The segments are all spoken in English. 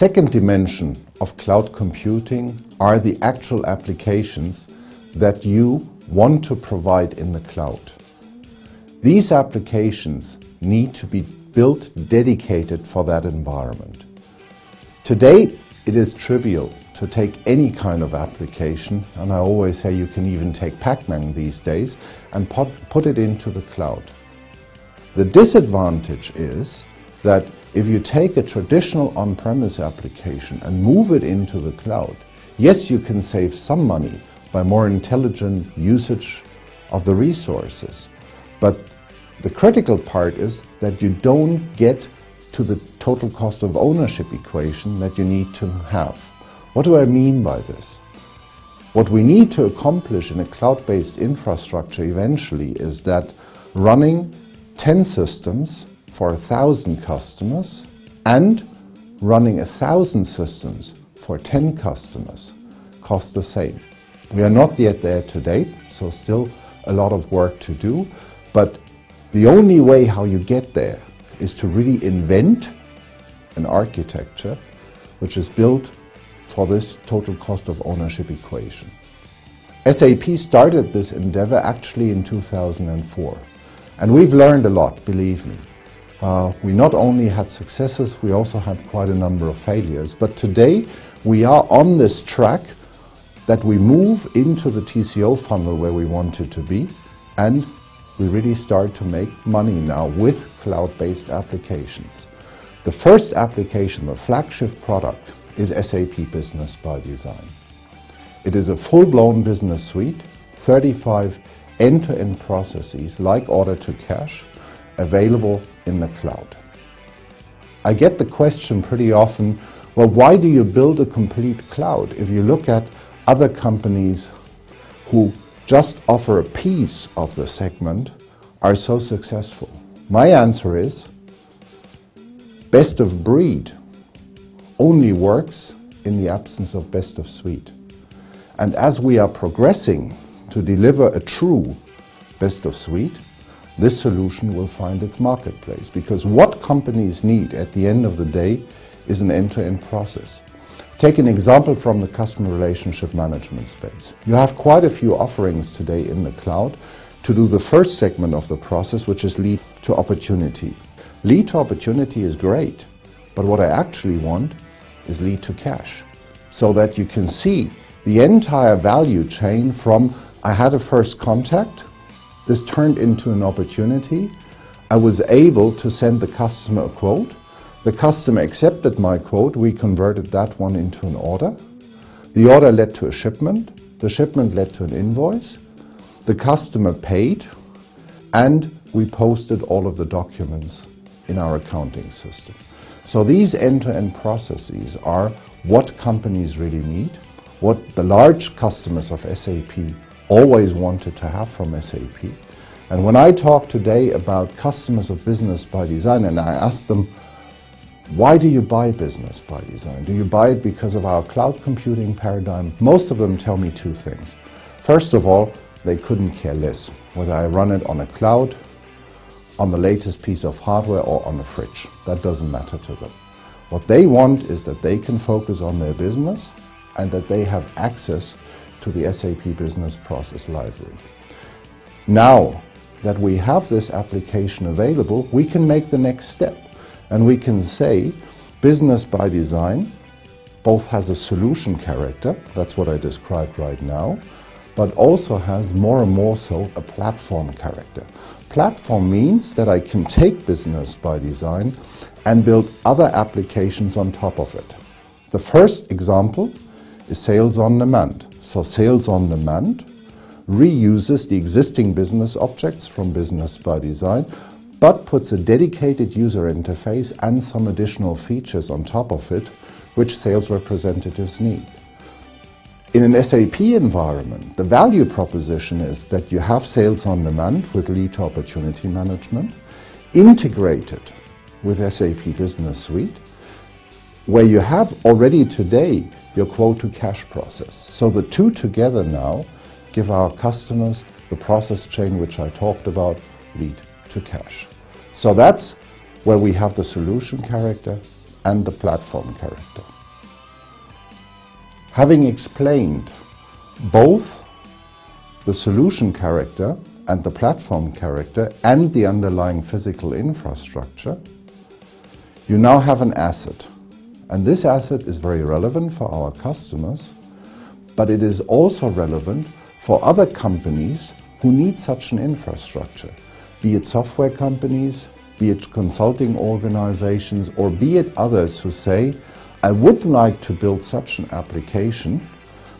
second dimension of cloud computing are the actual applications that you want to provide in the cloud. These applications need to be built dedicated for that environment. Today, it is trivial to take any kind of application, and I always say you can even take Pac-Man these days, and put it into the cloud. The disadvantage is that if you take a traditional on-premise application and move it into the cloud, yes, you can save some money by more intelligent usage of the resources, but the critical part is that you don't get to the total cost of ownership equation that you need to have. What do I mean by this? What we need to accomplish in a cloud-based infrastructure eventually is that running 10 systems for 1,000 customers and running 1,000 systems for 10 customers costs the same. We are not yet there today, so still a lot of work to do, but the only way how you get there is to really invent an architecture which is built for this total cost of ownership equation. SAP started this endeavor actually in 2004, and we've learned a lot, believe me. We not only had successes, we also had quite a number of failures, but today we are on this track that we move into the TCO funnel where we wanted to be, and we really start to make money now with cloud-based applications. The first application, the flagship product, is SAP Business by Design. It is a full-blown business suite, 35 end-to-end processes like order to cash, available in the cloud. I get the question pretty often, well, why do you build a complete cloud? If you look at other companies who just offer a piece of the segment are so successful. My answer is, best of breed only works in the absence of best of suite. And as we are progressing to deliver a true best of suite, this solution will find its marketplace, because what companies need at the end of the day is an end-to-end process. Take an example from the customer relationship management space. You have quite a few offerings today in the cloud to do the first segment of the process, which is lead to opportunity. Lead to opportunity is great, but what I actually want is lead to cash, so that you can see the entire value chain from I had a first contact, this turned into an opportunity, I was able to send the customer a quote, the customer accepted my quote, we converted that one into an order, the order led to a shipment, the shipment led to an invoice, the customer paid, and we posted all of the documents in our accounting system. So these end-to-end processes are what companies really need, what the large customers of SAP always wanted to have from SAP. And when I talk today about customers of Business by Design and I ask them, why do you buy Business by Design? Do you buy it because of our cloud computing paradigm? Most of them tell me two things. First of all, they couldn't care less whether I run it on a cloud, on the latest piece of hardware, or on a fridge. That doesn't matter to them. What they want is that they can focus on their business and that they have access to the SAP Business Process Library. Now that we have this application available, we can make the next step. And we can say Business by Design both has a solution character, that's what I described right now, but also has more and more so a platform character. Platform means that I can take Business by Design and build other applications on top of it. The first example is Sales on Demand. So Sales on Demand reuses the existing business objects from Business by Design, but puts a dedicated user interface and some additional features on top of it, which sales representatives need. In an SAP environment, the value proposition is that you have Sales on Demand with lead to opportunity management, integrated with SAP Business Suite, where you have already today your quote to cash process. So the two together now give our customers the process chain which I talked about, lead to cash. So that's where we have the solution character and the platform character. Having explained both the solution character and the platform character and the underlying physical infrastructure, you now have an asset. And this asset is very relevant for our customers, but it is also relevant for other companies who need such an infrastructure, be it software companies, be it consulting organizations, or be it others who say, I would like to build such an application,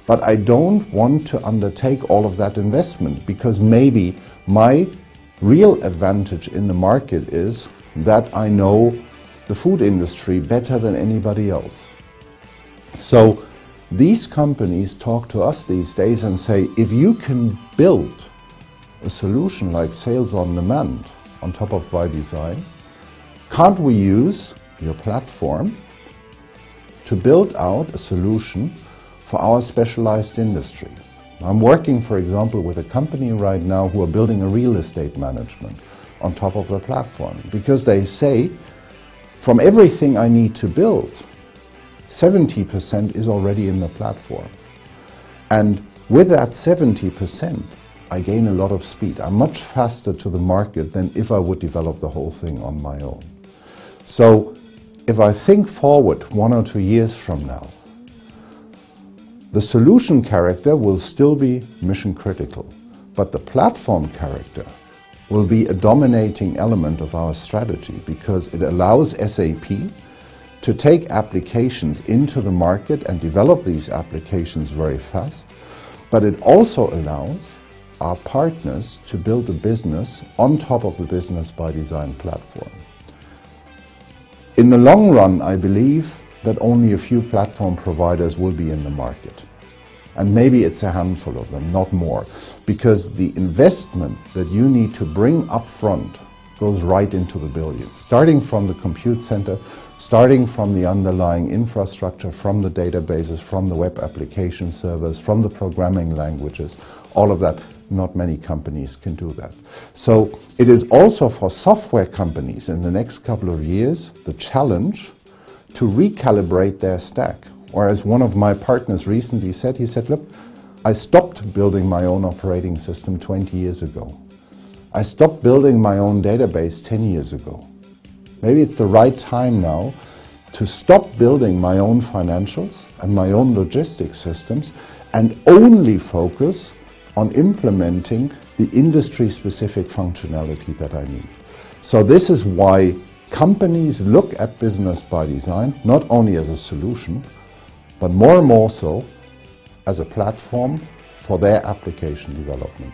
but I don't want to undertake all of that investment because maybe my real advantage in the market is that I know the food industry better than anybody else. So these companies talk to us these days and say, if you can build a solution like Sales on Demand on top of by design, can't we use your platform to build out a solution for our specialized industry? I'm working, for example, with a company right now who are building a real estate management on top of the platform because they say, from everything I need to build, 70% is already in the platform. And with that 70%, I gain a lot of speed. I'm much faster to the market than if I would develop the whole thing on my own. So if I think forward 1 or 2 years from now, the solution character will still be mission critical, but the platform character will be a dominating element of our strategy because it allows SAP to take applications into the market and develop these applications very fast, but it also allows our partners to build a business on top of the Business by Design platform. In the long run, I believe that only a few platform providers will be in the market. And maybe it's a handful of them, not more, because the investment that you need to bring up front goes right into the billions, starting from the compute center, starting from the underlying infrastructure, from the databases, from the web application servers, from the programming languages, all of that. Not many companies can do that. So it is also for software companies in the next couple of years the challenge to recalibrate their stack. Or as one of my partners recently said, he said, look, I stopped building my own operating system 20 years ago. I stopped building my own database 10 years ago. Maybe it's the right time now to stop building my own financials and my own logistics systems and only focus on implementing the industry-specific functionality that I need. So this is why companies look at Business by Design not only as a solution, but more and more so as a platform for their application development.